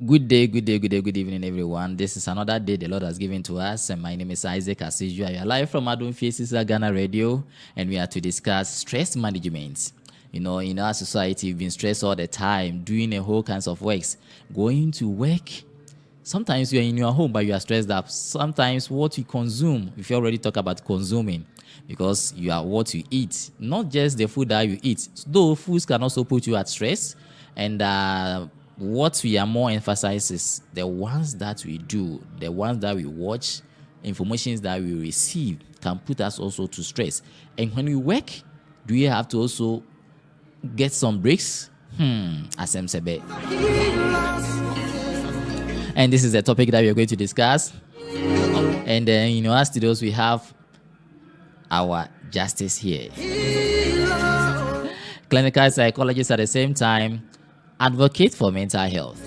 Good day, good day, good day, good evening, everyone. This is another day the Lord has given to us, and my name is Isaac Asiju. I am live from Adon Faces Ghana Radio, and we are to discuss stress management. You know, in our society, we've been stressed all the time, doing a whole kinds of works, going to work. Sometimes you are in your home, but you are stressed up. Sometimes what you consume, if you already talk about consuming, because you are what you eat, not just the food that you eat. Though foods can also put you at stress, and what we are more emphasized is the ones that we do, the ones that we watch, informations that we receive can put us also to stress. And when we work, do we have to also get some breaks? Asem Sebe. And this is the topic that we are going to discuss. And then in our studios, we have our justice here. Clinical psychologist at the same time, advocate for mental health.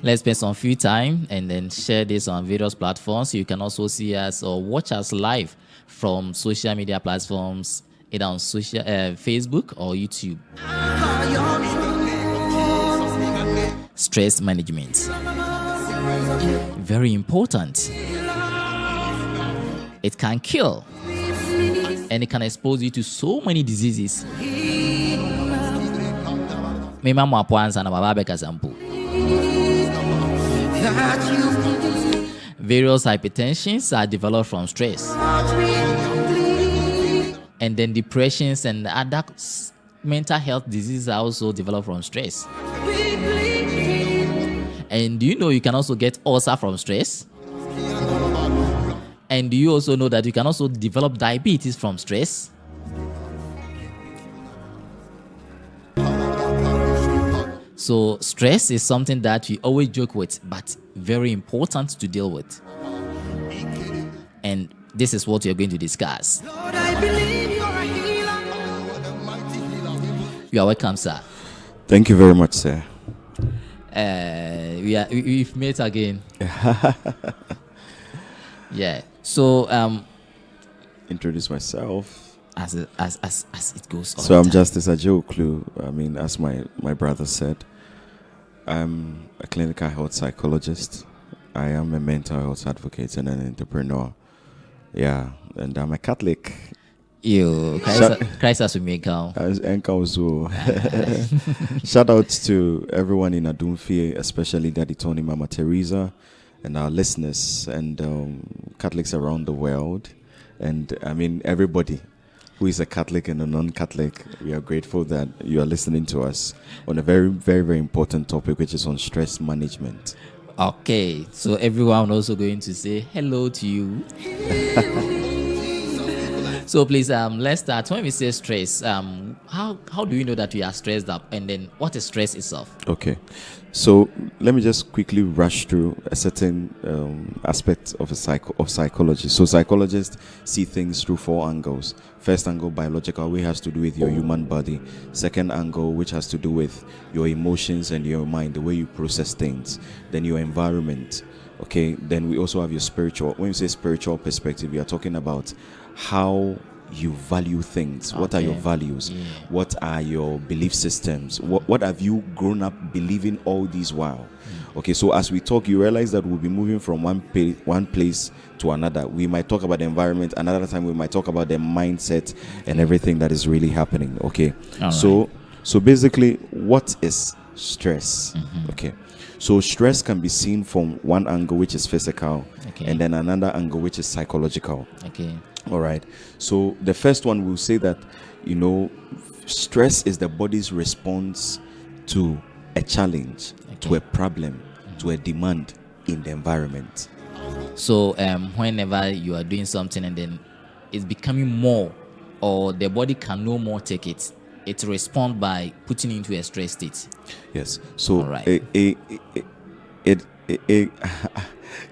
Let's spend some few time and then share this on various platforms. You can also see us or watch us live from social media platforms, either on Facebook or YouTube. Stress management, very important. It can kill, and it can expose you to so many diseases. Various hypertensions are developed from stress, and then depressions and other mental health diseases are also developed from stress. And do you know you can also get ulcer from stress? And do you also know that you can also develop diabetes from stress? So stress is something that we always joke with, but very important to deal with. And this is what we are going to discuss. Lord, I believe you're a healer. You are welcome, sir. Thank you very much, sir. We've met again. Yeah. So introduce myself as it goes. So I'm Justice Ajoklu. I mean, as my brother said, I'm a clinical health psychologist. I am a mental health advocate and an entrepreneur. Yeah, and I'm a Catholic. Christ has been made count. Shout out to everyone in Adumfie, especially Daddy Tony, Mama Teresa, and our listeners and Catholics around the world. And I mean, everybody who is a Catholic and a non-Catholic, we are grateful that you are listening to us on a very, very, very important topic, which is on stress management. Okay, so everyone also going to say hello to you. So please, let's start. When we say stress, how do you know that we are stressed up, and then what is stress itself? Okay, so let me just quickly rush through a certain aspect of psychology. So psychologists see things through 4 angles. First angle, biological, which has to do with your human body. Second angle, which has to do with your emotions and your mind, the way you process things. Then your environment. Okay, then we also have your spiritual. When you say spiritual perspective, we are talking about how you value things. What are your values? Yeah. What are your belief systems? What have you grown up believing all these while? Okay, so as we talk, you realize that we'll be moving from one place to another. We might talk about the environment. Another time we might talk about the mindset and everything that is really happening. Okay, so basically, what is stress? Okay, so stress can be seen from one angle, which is physical, and then another angle, which is psychological. Okay. All right. So the first one will say that, stress is the body's response to a challenge, to a problem, to a demand in the environment. So whenever you are doing something and then it's becoming more, or the body can no more take it, it responds by putting into a stress state. Yes. So all right.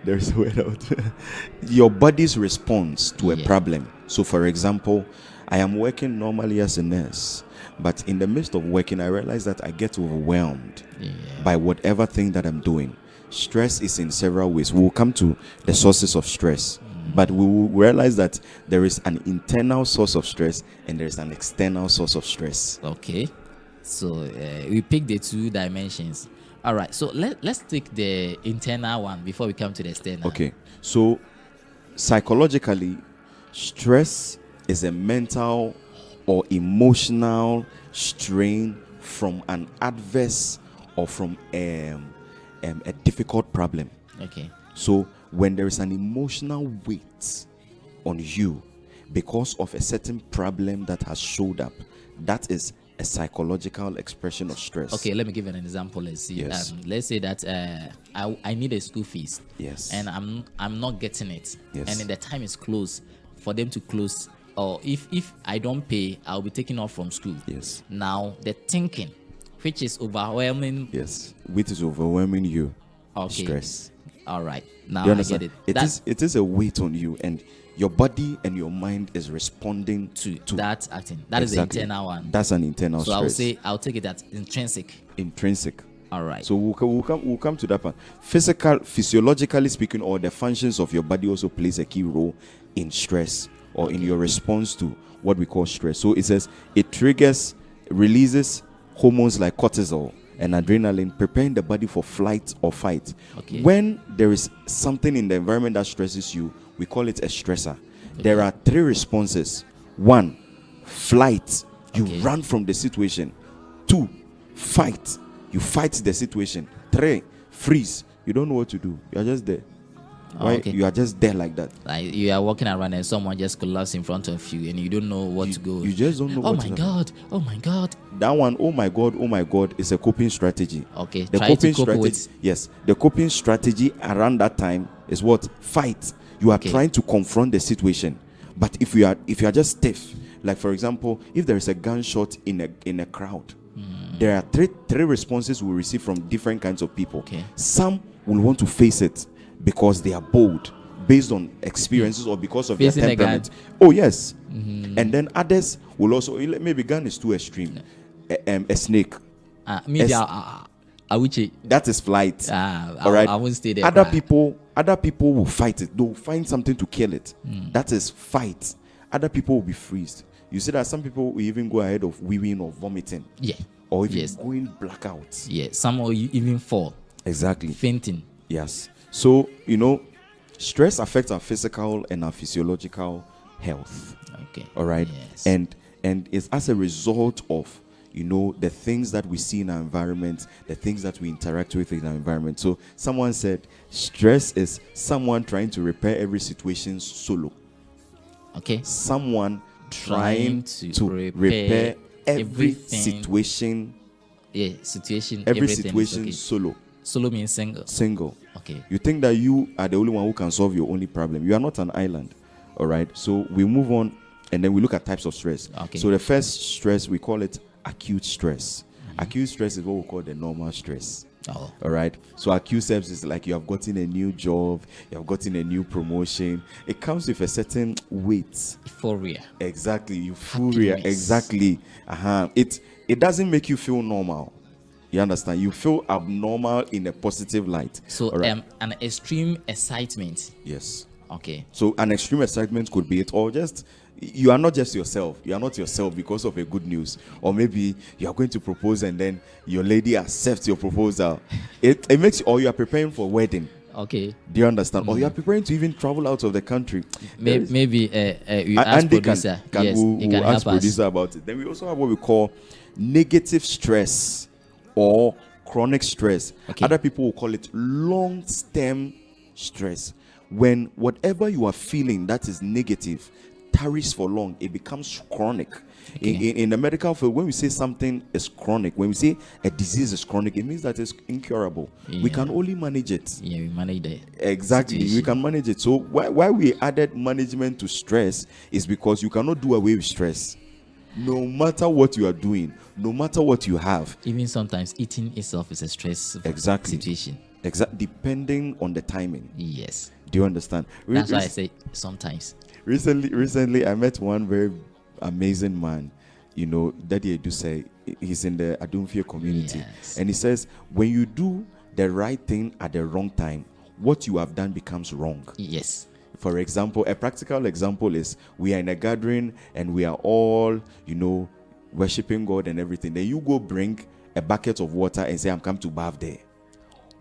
There's a word out. Your body's response to a problem. So for example, I am working normally as a nurse, but in the midst of working, I realize that I get overwhelmed by whatever thing that I'm doing. Stress is in several ways. We'll come to the sources of stress. But we will realize that there is an internal source of stress and there is an external source of stress. Okay. So we pick the two dimensions. All right. So let's take the internal one before we come to the external. Okay. So psychologically, stress is a mental or emotional strain from an adverse or from a difficult problem. Okay. So when there is an emotional weight on you because of a certain problem that has showed up, that is a psychological expression of stress. Okay, let me give an example. Let's see. Yes. Let's say that I need a school fees. Yes. And I'm not getting it. Yes. And then the time is close for them to close. Or if I don't pay, I'll be taken off from school. Yes. Now the thinking, which is overwhelming. Yes. Which is overwhelming you. Okay. Stress. All right. Now You I understand? get it. It is a weight on you, and your body and your mind is responding to that acting. That is exactly. the internal one. That's an internal So stress. I'll take it as intrinsic. Intrinsic. All right. So we'll come to that part. Physiologically speaking, or the functions of your body also plays a key role in stress or in your response to what we call stress. So it says it releases hormones like cortisol and adrenaline, preparing the body for flight or fight. Okay. When there is something in the environment that stresses you, we call it a stressor. There are three responses. 1, flight. You Okay. run from the situation. 2, fight. You fight the situation. 3, freeze. You don't know what to do. You are just there. Right? Okay. You are just there like that. Like you are walking around and someone just collapses in front of you and you don't know what to go. You just don't know Oh what my to do. God. Oh my God. That one, oh my God, is a coping strategy. Okay. The Try to coping cope strategy, with. yes, the coping strategy around that time is what? Fight. You are Okay. trying to confront the situation. But if you are just stiff, like for example, if there is a gunshot in a crowd, there are three responses we receive from different kinds of people. Okay. Some will want to face it because they are bold, based on experiences or because of Facing their a gun. temperament. Oh yes. And then others will also, maybe gun is too extreme. A snake, Maybe Yes. I would say that is flight. all right. I won't stay there. Other cry. people will fight it. They'll find something to kill it. That is fight. Other people will be freezed. You see that some people will even go ahead of weeping or vomiting, Yeah. or even Yes. going blackout. Yeah. Some of you even fall, Exactly. fainting. Yes. So stress affects our physical and our physiological health. Okay. All right. Yes. And it's as a result of the things that we see in our environment, the things that we interact with in our environment. So someone said stress is someone trying to repair every situation solo. Okay. Someone trying to repair every everything. situation, Yeah. Situation. every everything is situation okay. solo, Solo means single. single. Okay. You think that you are the only one who can solve your only problem. You are not an island. All right. So we move on and then we look at types of stress. Okay. So the first stress, we call it acute stress. Acute stress is what we call the normal stress. Oh. All right. So acute stress is like you have gotten a new job, you have gotten a new promotion. It comes with a certain weight. Euphoria. Exactly. Euphoria. Happiness. Exactly. It doesn't make you feel normal. You understand? You feel abnormal in a positive light. So All right. an extreme excitement. Yes. Okay. So an extreme excitement could be it, or just you are not just yourself. You are not yourself because of a good news, or maybe you are going to propose and then your lady accepts your proposal. It makes you, or you are preparing for a wedding. Okay. Do you understand? Or you are preparing to even travel out of the country. There is- Maybe you ask Andy producer. Yes, we'll he can ask help us. producer about it. Then we also have what we call negative stress or chronic stress. Okay. Other people will call it long-term stress. When whatever you are feeling that is negative tarries for long, it becomes chronic. In the medical field, when we say something is chronic, when we say a disease is chronic, it means that it's incurable. We Yeah. can only manage it. Yeah, we manage the Exactly, we situation. can manage it. So why we added management to stress is because you cannot do away with stress. No matter what you are doing, no matter what you have, Even sometimes eating itself is a stress Exactly. situation. depending on the timing. Yes. Do you understand? That's why I say sometimes. Recently, I met one very amazing man. Daddy Edu say he's in the Adumfie community, Yes. and he says when you do the right thing at the wrong time, what you have done becomes wrong. Yes. for example, a practical example is we are in a gathering and we are all, worshiping God and everything. Then you go bring a bucket of water and say, I'm come to bath there.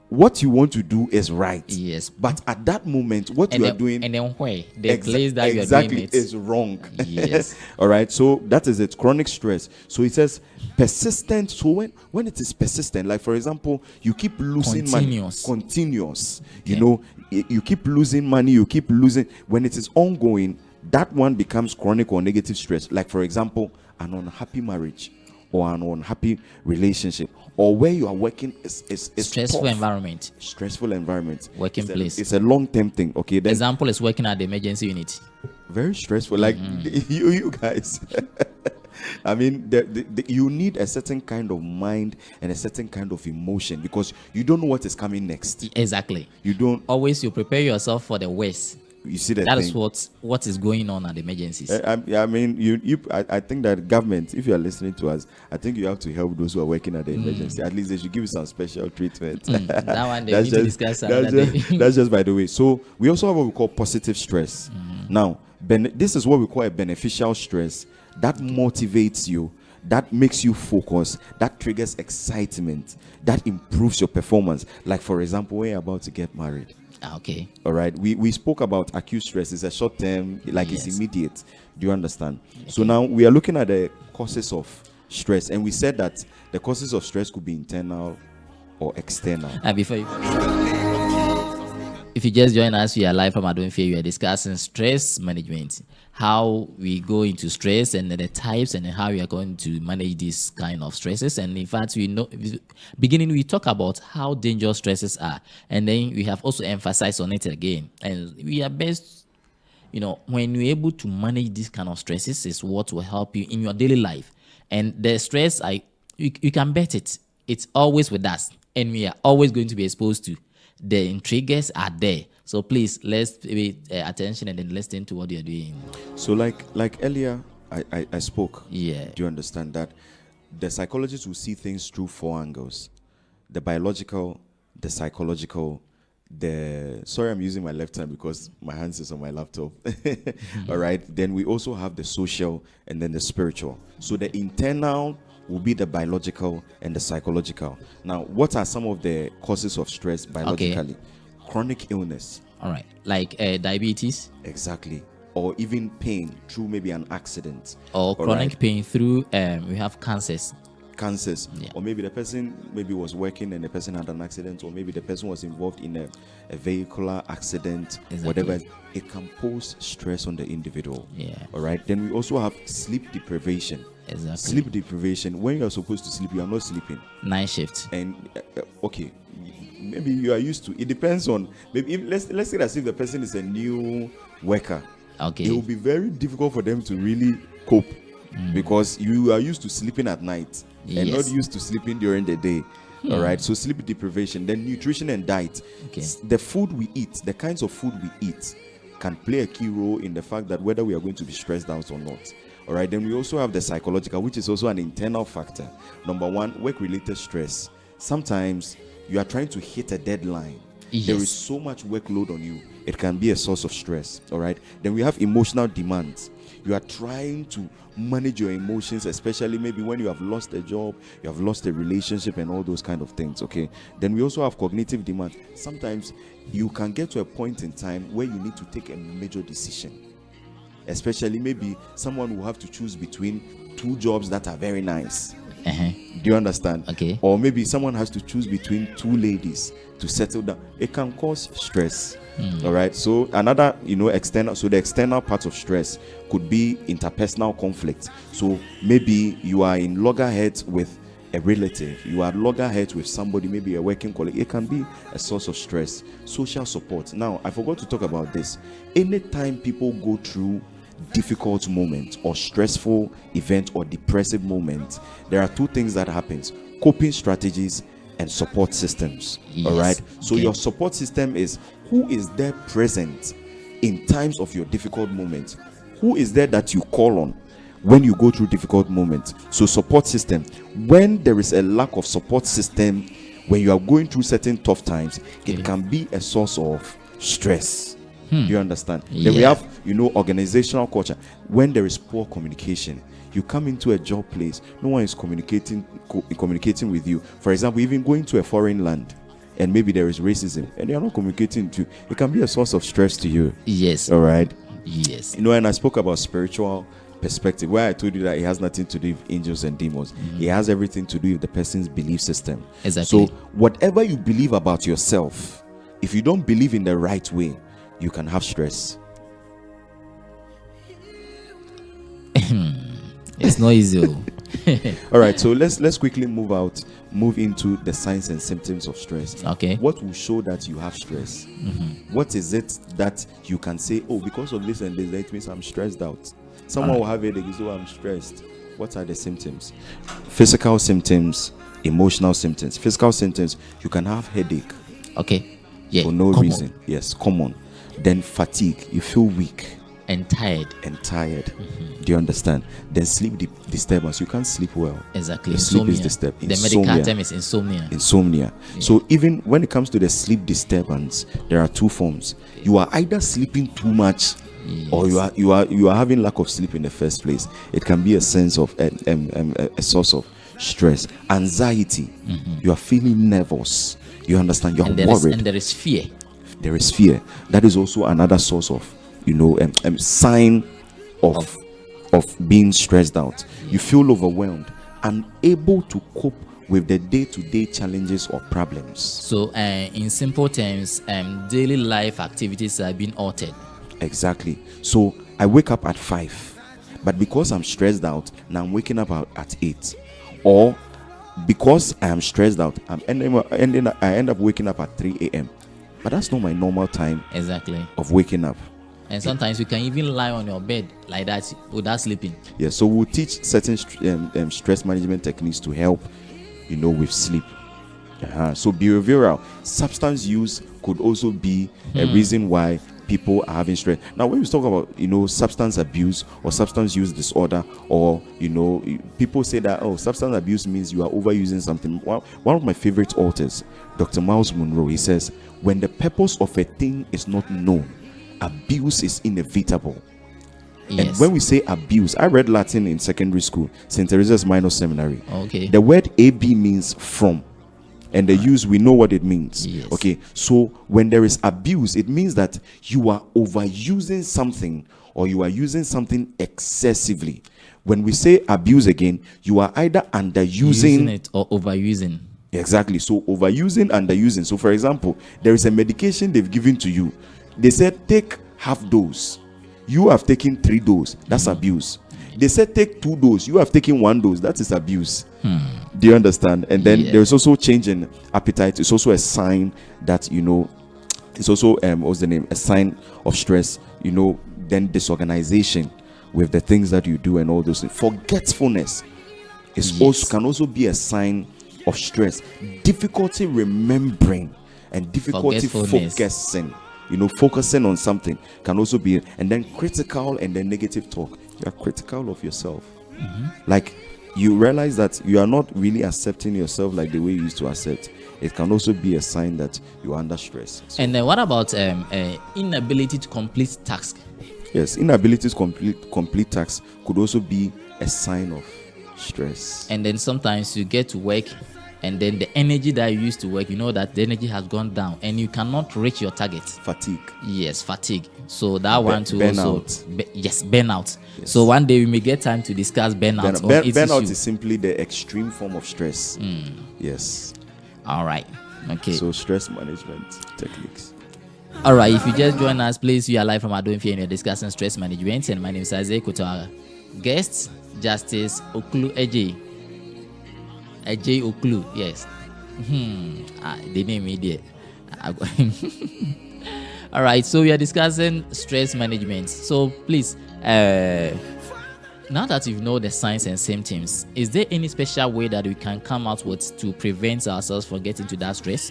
What you want to do is right. Yes. But at that moment, what you are doing, and then where the place that you are exactly doing it is wrong. Yes. All right. So that is it. Chronic stress. So it says persistent. So when it is persistent, like for example, you keep losing Continuous. money. Continuous. Okay. You keep losing money. You keep losing. When it is ongoing, that one becomes chronic or negative stress. Like for example, an unhappy marriage or an unhappy relationship, or where you are working is stressful tough. environment. Stressful environment. Working place. It's a long-term thing. Okay. Then Example is working at the emergency unit. very stressful. Like you guys. I mean, you need a certain kind of mind and a certain kind of emotion because you don't know what is coming next. Exactly. You don't. Always you prepare yourself for the worst. You see that That thing. is what is going on at the emergencies. I mean, I think that government, if you are listening to us, I think you have to help those who are working at the emergency. At least they should give you some special treatment. That one they That's need to just- discuss that's another day. just, that's just by the way. So we also have what we call positive stress. Now, this is what we call a beneficial stress that motivates you, that makes you focus, that triggers excitement, that improves your performance. Like for example, when you're about to get married. Okay. All right. We spoke about acute stress. It's a short term, like it's Yes. immediate. Do you understand? So now we are looking at the causes of stress, and we said that the causes of stress could be internal or external. And if you just join us, we are live from Adonfia. We are discussing stress management, how we go into stress and the types, and how we are going to manage these kind of stresses. And in fact, beginning we talk about how dangerous stresses are, and then we have also emphasized on it again. And we are best, when you're able to manage these kind of stresses, is what will help you in your daily life. And the stress, you can bet it. It's always with us, and we are always going to be exposed to. The intrigues are there. So please, let's pay attention and then listen to what you're doing. So like earlier, I spoke. Yeah. Do you understand that the psychologists will see things through 4 angles: the biological, the psychological, sorry, I'm using my left hand because my hands is on my laptop. All right. Then we also have the social and then the spiritual. So the internal will be the biological and the psychological. Now, what are some of the causes of stress biologically? Chronic illness. All right. Like diabetes Exactly. Or even pain through maybe an accident. or All chronic right? pain through we have cancers. Cancers. Yeah. Or maybe the person was working and the person had an accident, or maybe the person was involved in a vehicular accident, Exactly. whatever. It can pose stress on the individual. Yeah. All right. Then we also have sleep deprivation. Exactly. Sleep deprivation. When you're supposed to sleep, you are not sleeping. Night shift. And okay, maybe you are used to. It depends on maybe let's say that if the person is a new worker, Okay. it will be very difficult for them to really cope because you are used to sleeping at night and Yes. not used to sleeping during the day. All right. So sleep deprivation, then nutrition and diet. Okay. The food we eat, the kinds of food we eat, can play a key role in the fact that whether we are going to be stressed out or not. All right. Then we also have the psychological, which is also an internal factor. Number 1, work-related stress. Sometimes you are trying to hit a deadline. Yes. There is so much workload on you. It can be a source of stress. All right. Then we have emotional demands. You are trying to manage your emotions, especially maybe when you have lost a job, you have lost a relationship, and all those kind of things. Okay. Then we also have cognitive demands. Sometimes you can get to a point in time where you need to take a major decision. Especially maybe someone will have to choose between 2 jobs that are very nice. Uh-huh. Do you understand? Okay. Or maybe someone has to choose between 2 ladies to settle down. It can cause stress. All right. So another, external. So the external part of stress could be interpersonal conflict. So maybe you are in loggerheads with a relative. You are loggerheads with somebody, maybe a working colleague. It can be a source of stress. Social support. Now, I forgot to talk about this. Anytime people go through difficult moments or stressful event or depressive moments, there are 2 things that happens: coping strategies and support systems. Yes. All right. So Okay. your support system is who is there present in times of your difficult moments. Who is there that you call on when you go through difficult moments? So support system. When there is a lack of support system, when you are going through certain tough times, Okay. it can be a source of stress. Do you understand? Then we Yeah. have, organizational culture. When there is poor communication, you come into a job place, no one is communicating with you. For example, even going to a foreign land, and maybe there is racism, and they are not communicating to you, it can be a source of stress to you. Yes. All right. Yes. And I spoke about spiritual perspective, where I told you that it has nothing to do with angels and demons. It has everything to do with the person's belief system. Exactly. So whatever you believe about yourself, if you don't believe in the right way, you can have stress. It's not easy. All right, so let's quickly move into the signs and symptoms of stress. Okay. What will show that you have stress? What is it that you can say, oh, because of this and this, that means I'm stressed out? Someone will have headache, so I'm stressed. What are the symptoms? Physical symptoms, emotional symptoms. Physical symptoms, you can have headache Okay. Yeah. for no common. reason. Yes, common. Then fatigue, you feel weak And tired. and tired. Do you understand? Then sleep disturbance, you can't sleep well. Exactly. Your sleep is Insomnia. disturbed. The medical Insomnia. term is insomnia. Insomnia. So even when it comes to the sleep disturbance, there are two forms. You are either sleeping too much, or you are having lack of sleep in the first place. It can be a sense of a source of stress, anxiety. You are feeling nervous. You understand? You are worried. And there is fear. There is fear. That is also another source of sign of being stressed out. You feel overwhelmed, unable to cope with the day-to-day challenges or problems. So, in simple terms, daily life activities are being altered. Exactly. So I wake up at 5, but because I'm stressed out, now I'm waking up at 8. Or because I am stressed out, I end up waking up at 3 a.m. But that's not my normal time Exactly. of waking up. And sometimes you can even lie on your bed like that without sleeping. Yeah, so we'll teach certain stress management techniques to help, with sleep. So behavioral substance use could also be a reason why people are having stress. Now, when we talk about substance abuse or substance use disorder, or people say that substance abuse means you are overusing something. One of my favorite authors, Dr. Miles Monroe, he says, when the purpose of a thing is not known, abuse is inevitable. Yes. And when we say abuse, I read Latin in secondary school, St. Teresa's Minor Seminary. Okay. The word AB means from, and the use, we know what it means. Yes. Okay, so when there is abuse, it means that you are overusing something, or you are using something excessively. When we say abuse again, you are either Using underusing it or overusing. Exactly. So overusing, underusing. So for example, there is a medication they've given to you. They said take half dose. You have taken 3 doses. That's abuse. They said take 2 doses. You have taken 1 dose. That is abuse. Do you understand? And then there's also change in appetite. It's also a sign that it's also what's the name? A sign of stress. Then disorganization with the things that you do and all those things. Forgetfulness can also be a sign of stress. Difficulty remembering and difficulty focusing. Focusing on something can also be. And then critical and then negative talk. You are critical of yourself. Like you realize that you are not really accepting yourself like the way you used to accept. It can also be a sign that you are under stress. So, and then what about inability to complete tasks? yes, inability to complete tasks could also be a sign of stress. And then sometimes you get to work, and then the energy that you used to work, that the energy has gone down, and you cannot reach your target. Fatigue. Yes, fatigue. So that one too burnout. also. Burnout. Yes. So one day we may get time to discuss burnout. Burnout is simply the extreme form of stress. Yes. All right. Okay. So stress management techniques. All right. If you just join us, please, we are live from Adonfie and we're discussing stress management. And my name is Isaac. With our guest, Justice Oklu Ejay. Ejay Oklu. Yes. The name idiot. All right. So we are discussing stress management. So please, now that you know the signs and symptoms, is there any special way that we can come out with to prevent ourselves from getting to that stress?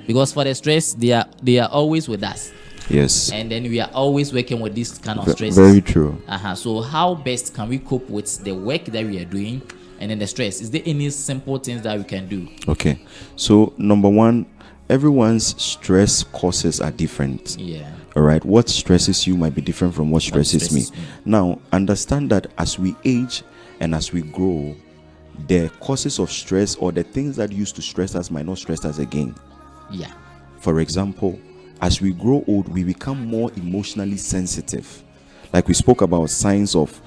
Because for the stress, they are always with us. Yes. And then we are always working with this kind of stress. Very true. So how best can we cope with the work that we are doing and then the stress? Is there any simple things that we can do? Okay. So number one, everyone's stress causes are different. Yeah. All right, what stresses you might be different from what stresses me. stresses me. Now, understand that as we age and as we grow, the causes of stress or the things that used to stress us might not stress us again. Yeah. For example, as we grow old, we become more emotionally sensitive. Like we spoke about signs of,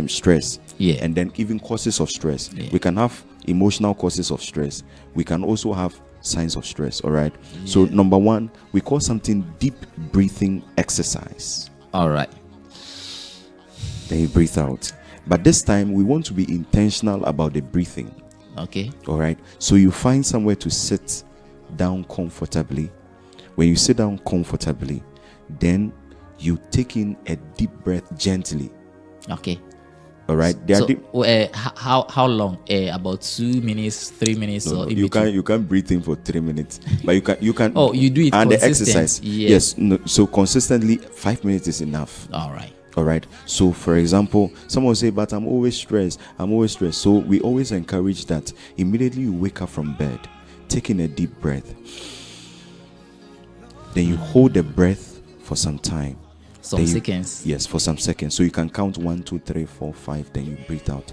stress. Yeah. And then even causes of stress. Yeah. We can have emotional causes of stress. We can also have signs of stress. All right. So number one, we call something deep breathing exercise. All right. Then you breathe out. But this time we want to be intentional about the breathing. Okay. All right. So you find somewhere to sit down comfortably. When you sit down comfortably, then you take in a deep breath gently. Okay. All right. So, how long? About 2 minutes, 3 minutes, No, or no, in you between? can't breathe in for 3 minutes, but you can. Oh, you do it and the consistent. exercise. Yes. No, so consistently, 5 minutes is enough. All right. All right. So, for example, someone will say, "But I'm always stressed. I'm always stressed." So we always encourage that immediately you wake up from bed, take in a deep breath. Then you hold the breath for some time. Some Then you- seconds. Yes, for some seconds. So you can count 1, 2, 3, 4, 5. Then you breathe out.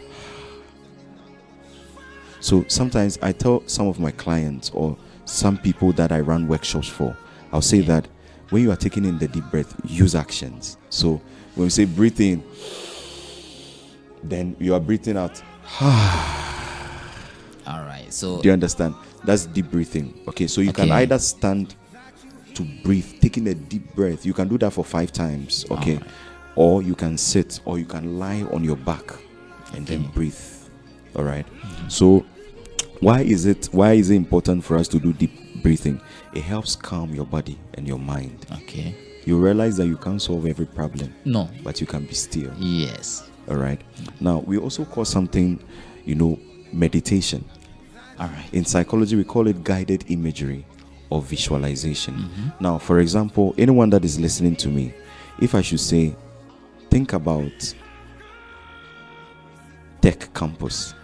So sometimes I tell some of my clients or some people that I run workshops for, I'll say that when you are taking in the deep breath, use actions. So when we say breathe in, then you are breathing out. All right. So Do you understand? That's deep breathing. Okay, so you can Okay. either stand to breathe, taking a deep breath. You can do that for 5 times. Okay, Alright. or you can sit, or you can lie on your back and then Okay. breathe. All right. So why is it important for us to do deep breathing? It helps calm your body and your mind. okay. You realize that you can't solve every problem, No. but you can be still. Yes. All right. Now we also call something, meditation. All right. In psychology, we call it guided imagery or visualization. Now, for example, anyone that is listening to me, if I should say, think about Tech Campus.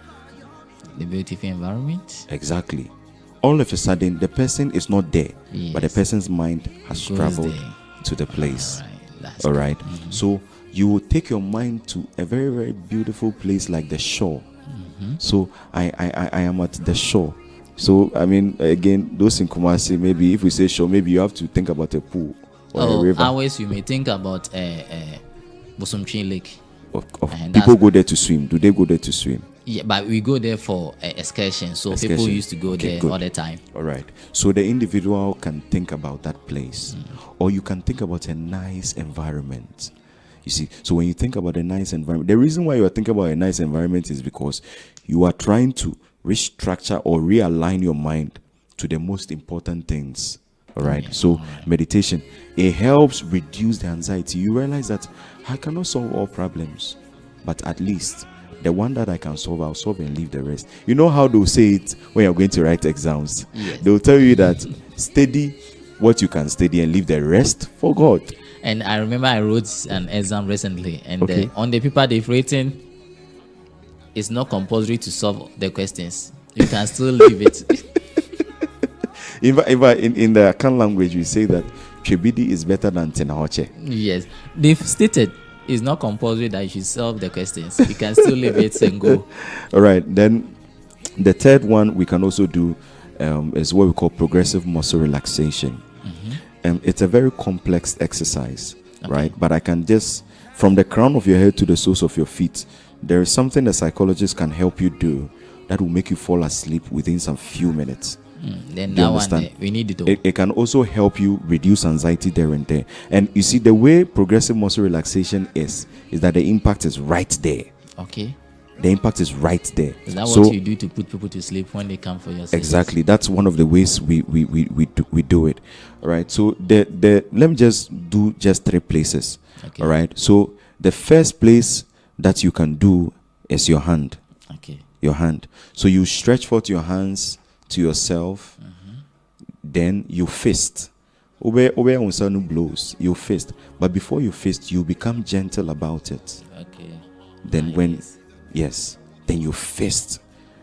The beautiful environment. Exactly. All of a sudden, the person is not there, but the Yes. person's mind has Goes traveled there. to the place. All right. That's All right. So you will take your mind to a very, very beautiful place like the shore. So I am at the shore. So I mean, again, those in Kumasi, maybe if we say shore, maybe you have to think about a pool or a river. Always you may think about Bosomchi Lake. Of And people that's- go there to swim. Do they go there to swim? Yeah, but we go there for excursion. So people Excursion. used to go Okay, there good. all the time. All right. So the individual can think about that place, or you can think about a nice environment. You see, so when you think about a nice environment, the reason why you are thinking about a nice environment is because you are trying to restructure or realign your mind to the most important things. All right. So meditation, it helps reduce the anxiety. You realize that I cannot solve all problems, but at least the one that I can solve, I'll solve and leave the rest. You know how they'll say it when you're going to write exams? Yes. They'll tell you that study what you can study and leave the rest for God. And I remember I wrote an exam recently, and Okay. on the paper they've written, it's not compulsory to solve the questions. You can still leave it. In the Akan language, we say that Chebidi is better than Tenahoche. Yes, they've stated it's not compulsory that you should solve the questions. You can still leave it and go. All right. Then the third one we can also do is what we call progressive muscle relaxation. It's a very complex exercise, right? But I can just, from the crown of your head to the soles of your feet, there is something a psychologist can help you do that will make you fall asleep within some few minutes. Then Do you that one, understand? we need it all. It can also help you reduce anxiety there and there. And you see, the way progressive muscle relaxation is that the impact is right there. Okay. The impact is right there. Is that So what you do to put people to sleep when they come for your sessions? exactly, that's one of the ways we do it. All right. So let me just do just 3 places. Okay. All right. So the first place that you can do is your hand. Okay. Your hand. So you stretch forth your hands to yourself. Then you fist. Obe unsanu blows. You fist. But before you fist, you become gentle about it. Okay. Then then you fist.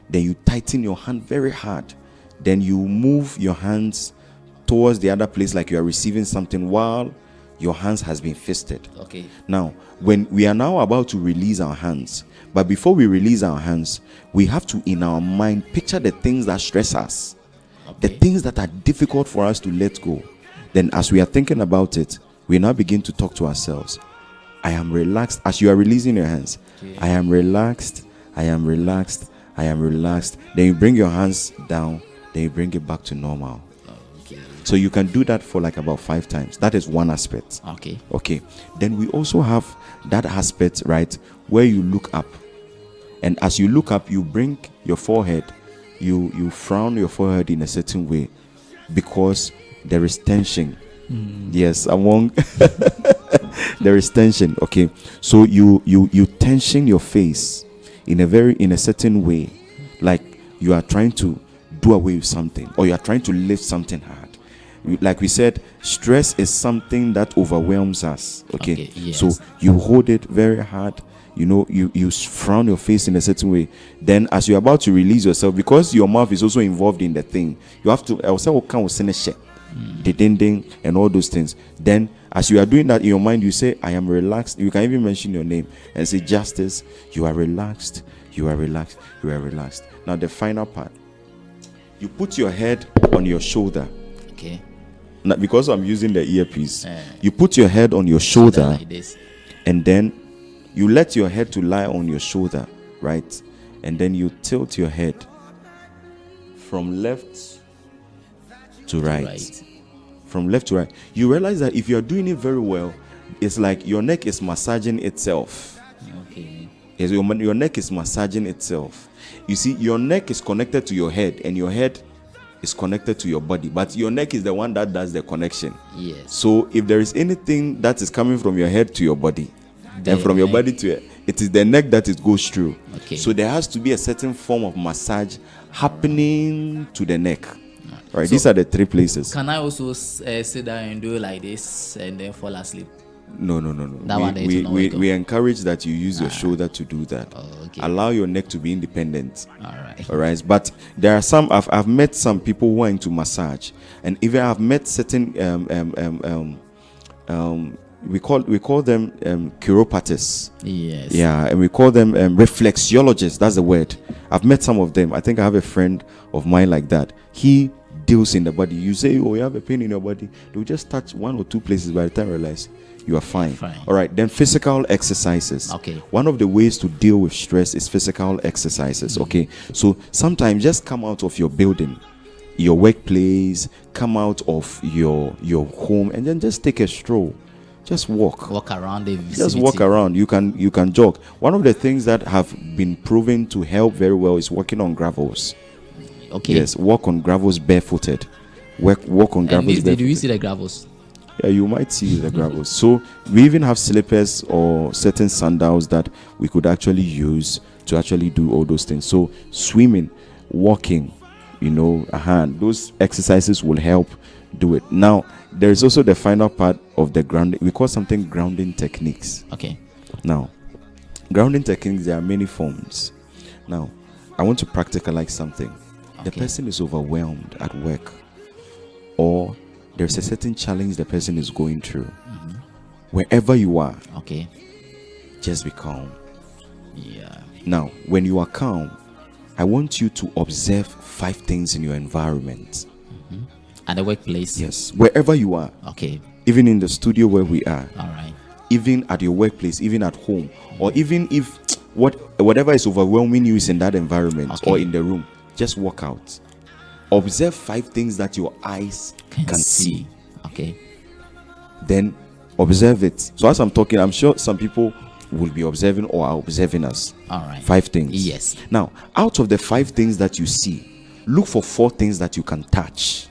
Then you tighten your hand very hard. Then you move your hands towards the other place like you are receiving something while your hands has been fisted. Okay. Now, when we are now about to release our hands, but before we release our hands, we have to, in our mind, picture the things that stress us, the things that are difficult for us to let go. Then, as we are thinking about it, we now begin to talk to ourselves. I am relaxed. As you are releasing your hands, I am relaxed. I am relaxed. I am relaxed. Then you bring your hands down. Then you bring it back to normal. So you can do that for like about 5 times. That is one aspect. Okay. Then we also have that aspect, right, where you look up. And as you look up, you bring your forehead, you frown your forehead in a certain way because there is tension. Yes, among there is tension. Okay. So you tension your face in a certain way, like you are trying to do away with something, or you are trying to lift something hard. Like we said, stress is something that overwhelms us. Okay. Yes. So you hold it very hard. You frown your face in a certain way. Then as you're about to release yourself, because your mouth is also involved in the thing, you have to the ding and all those things. Then as you are doing that in your mind, you say, I am relaxed. You can even mention your name and say, Justice, you are relaxed. You are relaxed. You are relaxed. Now the final part, you put your head on your shoulder. Okay. Now, because I'm using the earpiece, you put your head on your shoulder like this. And then you let your head to lie on your shoulder, right? And then you tilt your head from left to right. From left to right. You realize that if you're doing it very well, it's like your neck is massaging itself. Okay. Yes, your neck is massaging itself. You see, your neck is connected to your head, and your head is connected to your body, but your neck is the one that does the connection. Yes. So if there is anything that is coming from your head to your body, and from your body to it is the neck that it goes through. Okay. So there has to be a certain form of massage happening to the neck. Right. So these are the 3 places. Can I also sit down and do it like this and then fall asleep? No. We encourage that you use your shoulder to do that. Okay. Allow your neck to be independent. All right. But there are some. I've met some people who are into massage, and even I've met certain we call them chiroprators. Yes. Yeah, and we call them reflexologists. That's the word. I've met some of them. I think I have a friend of mine like that. He deals in the body. You say, oh, you have a pain in your body. They'll just touch 1 or 2 places. By the time you realize you are fine. All right. Then physical exercises. Okay. One of the ways to deal with stress is physical exercises. Okay. So sometimes just come out of your building, your workplace, come out of your home, and then just take a stroll. Just walk around the vicinity. Just walk around. You can jog. One of the things that have been proven to help very well is walking on gravels. Okay. Yes, walk on gravels barefooted. Walk on gravels barefooted. Do you see the gravels? Yeah, you might see the gravels. So we even have slippers or certain sandals that we could actually use to actually do all those things. So swimming, walking, those exercises will help do it. Now, there is also the final part of the grounding. We call something grounding techniques. Okay. Now, grounding techniques, there are many forms. Now, I want to practicalize something. Okay. The person is overwhelmed at work, or there's a certain challenge the person is going through. Mm-hmm. Wherever you are, okay, just be calm. Yeah. Now, when you are calm, I want you to observe 5 things in your environment. Mm-hmm. At the workplace? Yes, wherever you are. Okay. Even in the studio where we are. All right. Even at your workplace, even at home, or even if whatever is overwhelming you is in that environment, okay, or in the room, just walk out. Observe 5 things that your eyes can see. Okay. Then observe it. So as I'm talking, I'm sure some people will be observing or are observing us. All right. 5 things. Yes. Now, out of the 5 things that you see, look for 4 things that you can touch.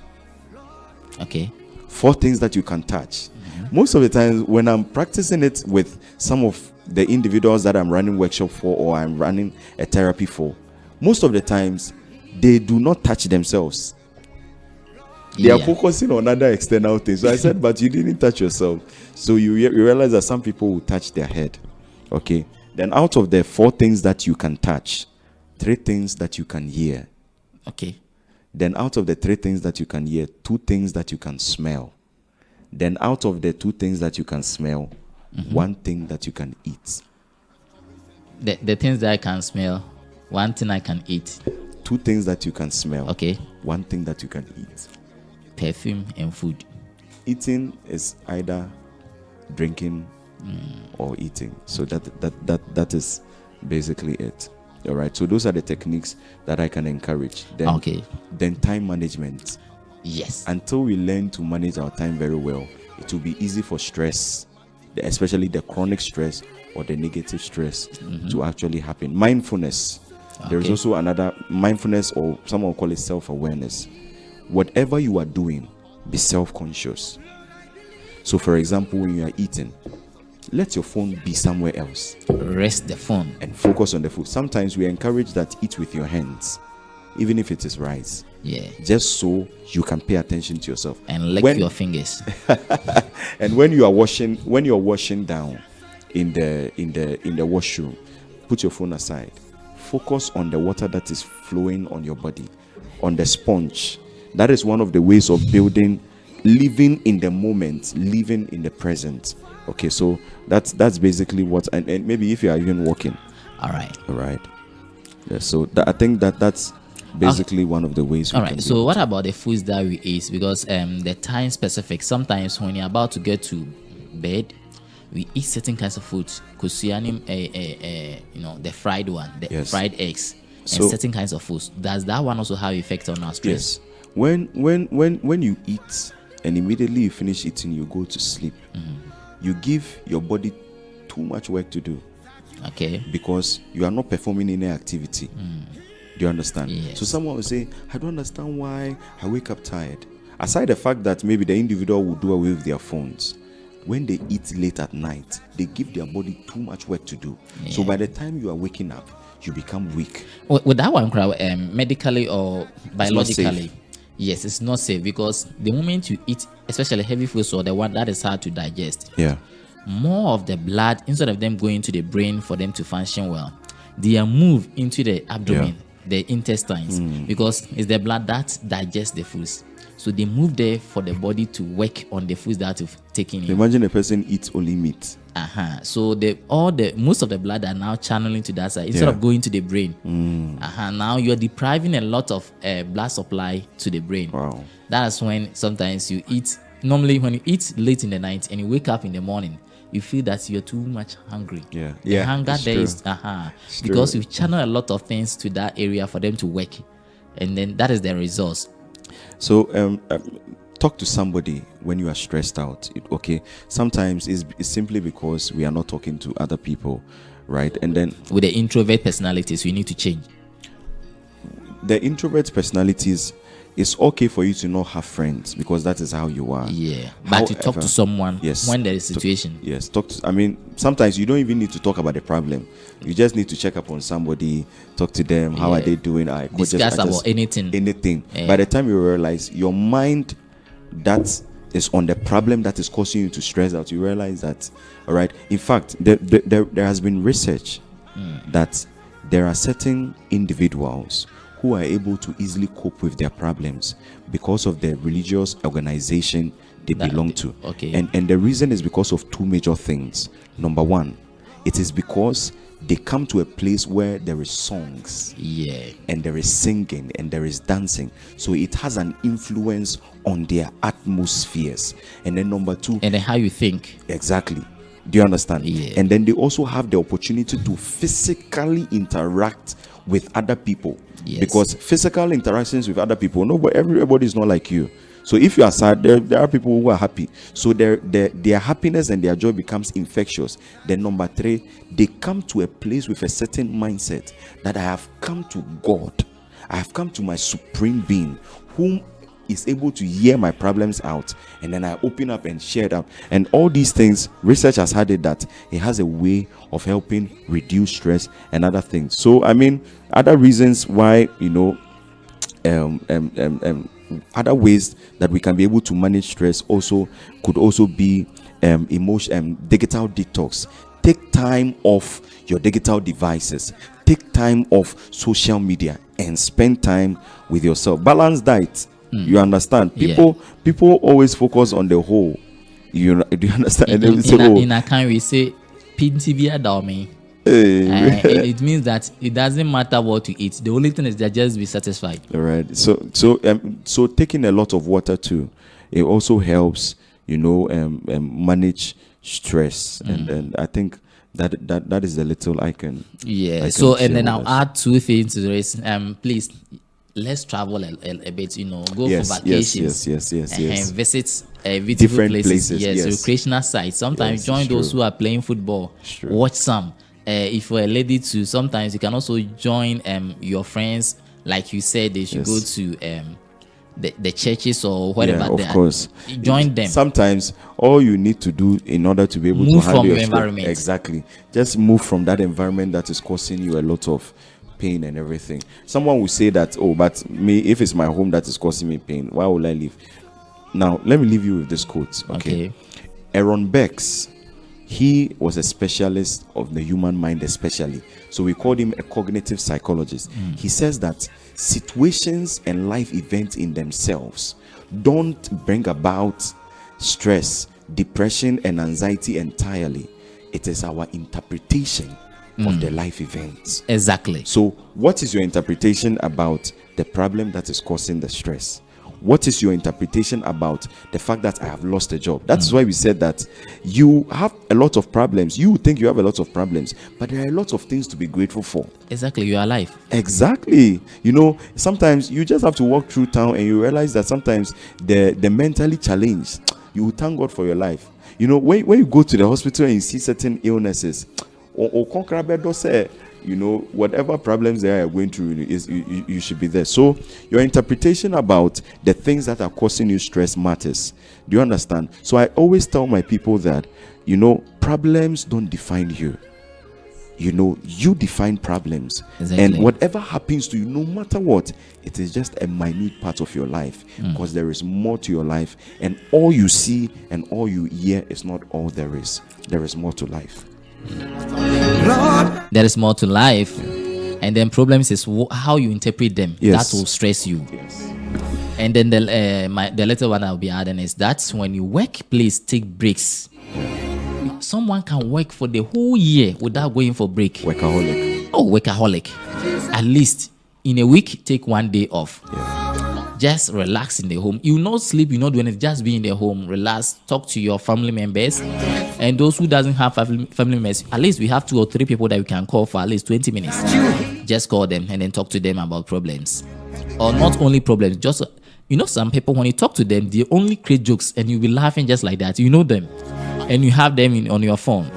Okay. 4 things that you can touch. Mm-hmm. Most of the times when I'm practicing it with some of the individuals that I'm running workshop for, or I'm running a therapy for, most of the times they do not touch themselves. They are focusing on other external things. So I said, but you didn't touch yourself. So you realize that some people will touch their head. Okay. Then out of the 4 things that you can touch, 3 things that you can hear. Okay. Then out of the 3 things that you can hear, 2 things that you can smell. Then out of the 2 things that you can smell, 1 thing that you can eat. The things that I can smell, 1 thing I can eat. 2 things that you can smell. Okay. 1 thing that you can eat. Perfume and food. Eating is either drinking or eating. So that is basically it. All right. So those are the techniques that I can encourage. Then time management. Yes. Until we learn to manage our time very well, it will be easy for stress, especially the chronic stress or the negative stress, to actually happen. Mindfulness. There is also another mindfulness, or someone call it self-awareness. Whatever you are doing, be self-conscious. So, for example, when you are eating, let your phone be somewhere else. Rest the phone and focus on the food. Sometimes we encourage that eat with your hands, even if it is rice. Yeah. Just so you can pay attention to yourself and lick your fingers. And when you're washing down in the washroom, put your phone aside. Focus on the water that is flowing on your body, on the sponge. That is one of the ways of building, living in the moment, living in the present. Okay, so that's basically what, and maybe if you are even walking. All right. Yeah, so I think that's basically one of the ways. All right. So what about the foods that we eat? Because the time specific. Sometimes when you're about to get to bed, we eat certain kinds of foods. Kusianim, the fried one, fried eggs, and certain kinds of foods. Does that one also have effect on our stress? Yes. When you eat and immediately you finish eating, you go to sleep. You give your body too much work to do. Okay. Because you are not performing any activity. Do you understand? Yes. So someone will say, I don't understand why I wake up tired. Aside the fact that maybe the individual will do away with their phones, when they eat late at night, they give their body too much work to do. Yeah. So by the time you are waking up, you become weak. With that one, medically or biologically, yes, it's not safe, because the moment you eat, especially heavy foods or the one that is hard to digest, more of the blood, instead of them going to the brain for them to function well, they are moved into the abdomen, the intestines, because it's the blood that digests the foods. So they move there for the body to work on the foods that you've taken in. Imagine a person eats only meat. So most of the blood are now channeling to that side instead of going to the brain. Now you're depriving a lot of blood supply to the brain. Wow. That's when sometimes you eat. Normally, when you eat late in the night and you wake up in the morning, you feel that you're too much hungry. The hunger there is because you channel a lot of things to that area for them to work, and then that is the result. So talk to somebody when you are stressed out. Sometimes it's simply because we are not talking to other people, right? And then with the introvert personalities, we need to change. The introvert personalities, it's okay for you to not have friends because that is how you are. But to talk to someone when there is a situation. Sometimes you don't even need to talk about the problem. You just need to check up on somebody, talk to them. How are they doing? Discuss about anything. By the time you realize your mind that is on the problem that is causing you to stress out, you realize that, all right. In fact, there has been research that there are certain individuals who are able to easily cope with their problems because of the religious organization they belong to. And the reason is because of 2 major things. Number 1, it is because they come to a place where there is songs, and there is singing, and there is dancing. So it has an influence on their atmospheres. And then number 2, and then how you think. Exactly. Do you understand? And then they also have the opportunity to physically interact with other people. Because physical interactions with other people, everybody is not like you. So if you are sad, there are people who are happy. So their happiness and their joy becomes infectious. Then number 3, they come to a place with a certain mindset that I have come to God. I have come to my supreme being, whom is able to hear my problems out, and then I open up and share it out. And all these things, research has had it that it has a way of helping reduce stress and other things. So other reasons why other ways that we can be able to manage stress could also be digital detox. Take time off your digital devices. Take time off social media. and spend time with yourself. Balanced diet. You understand? Yeah. People always focus on the whole. Do you understand? And then we say, In a kind we say PTV adome. It means that it doesn't matter what you eat. The only thing is that just be satisfied. all right. So taking a lot of water too, it also helps, manage stress, and I think that is the little I can. Yeah. I So can and then share I'll with us. add two things to this. Please, let's travel a bit. Go Yes, for vacations. yes. And visit beautiful Different places. places, Yes, yes. recreational sites. Sometimes Yes, join it's those true. who are playing football. true. Watch some. If you're a lady too, sometimes you can also join your friends. Like you said, they should Yes. go to the churches or whatever. Yeah, they of are. course. Join them. Sometimes all you need to do in order to be able Move to handle from your stress- environment. Exactly. Just move from that environment that is causing you a lot of pain and everything. Someone will say that, oh, but me, if it's my home that is causing me pain, why will I leave? Now, let me leave you with this quote. Okay. Aaron Becks, he was a specialist of the human mind, especially. So we called him a cognitive psychologist. He says that situations and life events in themselves don't bring about stress, depression, and anxiety entirely. It is our interpretation of the life events. Exactly. So, what is your interpretation about the problem that is causing the stress? What is your interpretation about the fact that I have lost a job? That's why we said that you have a lot of problems. You think you have a lot of problems, but there are a lot of things to be grateful for. Exactly. You are alive. Exactly. Sometimes you just have to walk through town and you realize that sometimes the mentally challenged, you will thank God for your life. When you go to the hospital and you see certain illnesses, whatever problems they are going through, you should be there. So your interpretation about the things that are causing you stress matters. Do you understand? So I always tell my people that problems don't define you. You define problems. Exactly. And whatever happens to you, no matter what, it is just a minute part of your life, because there is more to your life, and all you see and all you hear is not all there is. There is more to life. There is more to life, and then problems is how you interpret them. Yes. That will stress you. Yes. And then the little one I'll be adding is that when you workplace take breaks, someone can work for the whole year without going for break. Workaholic. Oh, workaholic. At least in a week, take 1 day off. Yeah. Just relax in the home. You not sleep, you not do anything. Just be in the home, relax, talk to your family members, and those who doesn't have family members. At least we have 2 or 3 people that we can call for at least 20 minutes. Just call them and then talk to them about problems, or not only problems. Just some people, when you talk to them, they only create jokes, and you'll be laughing just like that. You know them, and you have them on your phone.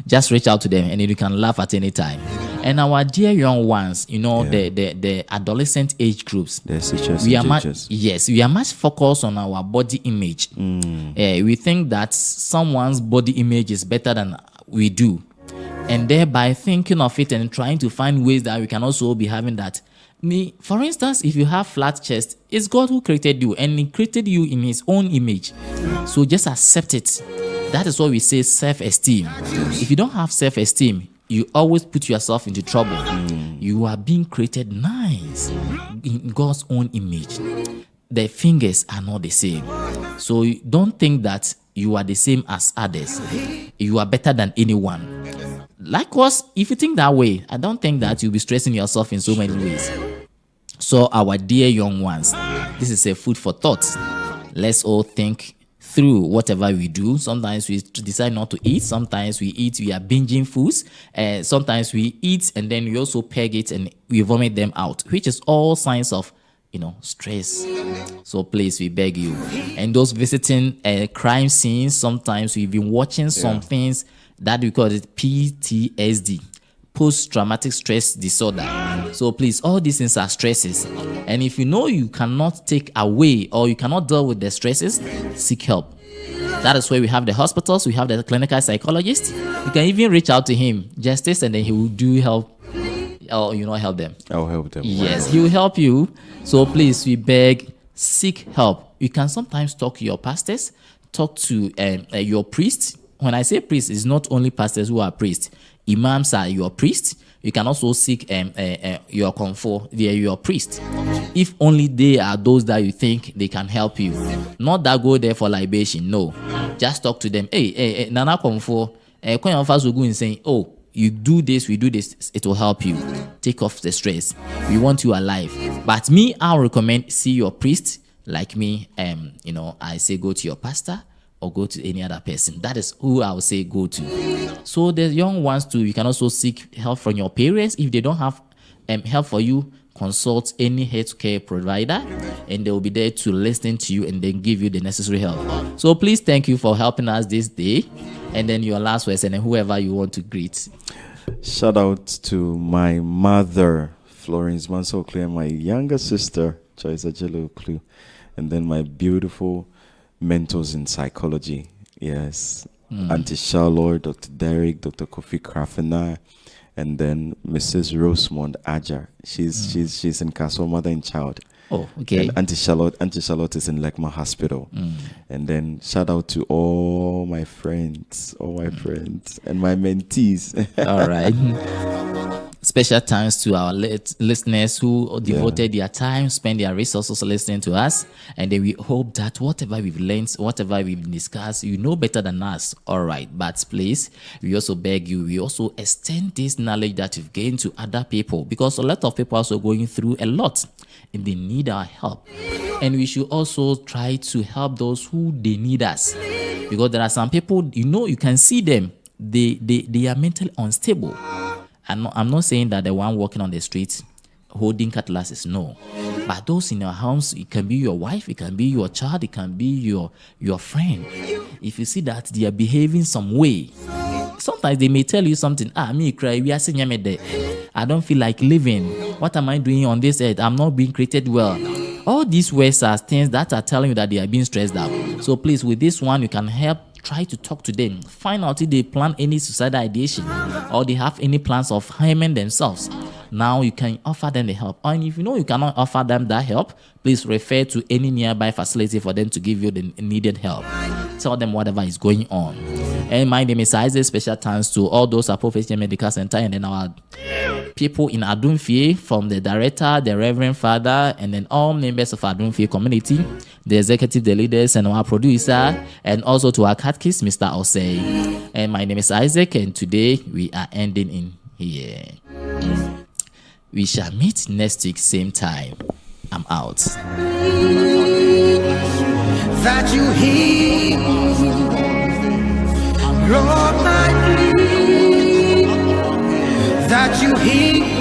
Just reach out to them, and then you can laugh at any time. And our dear young ones, the adolescent age groups, we are much focused on our body image. We think that someone's body image is better than we do, and thereby thinking of it and trying to find ways that we can also be having that. For instance, if you have flat chest, it's God who created you, and He created you in His own image. So just accept it. That is what we say self-esteem. If you don't have self-esteem, you always put yourself into trouble. You are being created nice in God's own image. The fingers are not the same. So don't think that you are the same as others. You are better than anyone. Likewise, if you think that way, I don't think that you'll be stressing yourself in so many ways. So our dear young ones, this is a food for thought. Let's all think through whatever we do. Sometimes we decide not to eat. Sometimes we eat, we are binging foods. Sometimes we eat and then we also peg it and we vomit them out, which is all signs of stress. So please, we beg you. And those visiting crime scenes, sometimes we've been watching some things that we call it PTSD, post-traumatic stress disorder. So please, all these things are stresses. And if you know you cannot take away or you cannot deal with the stresses, seek help. That is where we have the hospitals, we have the clinical psychologist. You can even reach out to him, Justice, and then he will do help. Or help them. I'll help them. Yes, he will help you. So please, we beg, seek help. You can sometimes talk to your pastors, talk to your priest, when I say priests, it's not only pastors who are priests. Imams are your priests. You can also seek your comfort. They are your priests. If only they are those that you think they can help you. Not that go there for libation. No. Just talk to them. Hey, Nana comfort. When your first will go and say, oh, you do this, we do this, it will help you. Take off the stress. We want you alive. But me, I'll recommend see your priest. Like me, I say go to your pastor or go to any other person. That is who I would say go to. So the young ones too, you can also seek help from your parents. If they don't have help for you, consult any healthcare provider and they will be there to listen to you and then give you the necessary help. So please thank you for helping us this day. And then your last words and then whoever you want to greet. Shout out to my mother, Florence Mansoklu, and my younger sister, Joyce Ajelo Klu, and then my beautiful mentors in psychology. Yes. Auntie Charlotte, Dr. Derek, Dr. Kofi Krafena, and then Mrs. Rosemond Ajar. She's in Castle Mother and Child. Oh, okay. And Auntie Charlotte is in Lekma Hospital. And then shout out to all my friends, and my mentees. All right. Special thanks to our listeners who devoted their time, spent their resources listening to us. And then we hope that whatever we've learned, whatever we've discussed, you know better than us. All right. But please, we also beg you, we also extend this knowledge that you've gained to other people, because a lot of people are also going through a lot and they need our help. And we should also try to help those who they need us, because there are some people, you can see them, they are mentally unstable. I'm not saying that the one walking on the streets holding cutlasses, no. But those in your homes, it can be your wife, it can be your child, it can be your friend. If you see that they are behaving some way, sometimes they may tell you something. Me cry, we are saying I don't feel like living. What am I doing on this earth? I'm not being created well. All these words are things that are telling you that they are being stressed out. So please, with this one, you can help. Try to talk to them. Find out if they plan any suicidal ideation or they have any plans of harming themselves. Now you can offer them the help. And if you know you cannot offer them that help, please refer to any nearby facility for them to give you the needed help. Tell them whatever is going on. And my name is Isaac. Special thanks to all those at Prophecy Medical Center and then our people in Adumfie, from the director, the Reverend Father, and then all members of Adumfie community, the executive, the leaders, and our producer, and also to our catechist, Mr. Osei. And my name is Isaac, and today we are ending in here. We shall meet next week, same time. I'm out. That you hear, Lord, my plea, that you hear.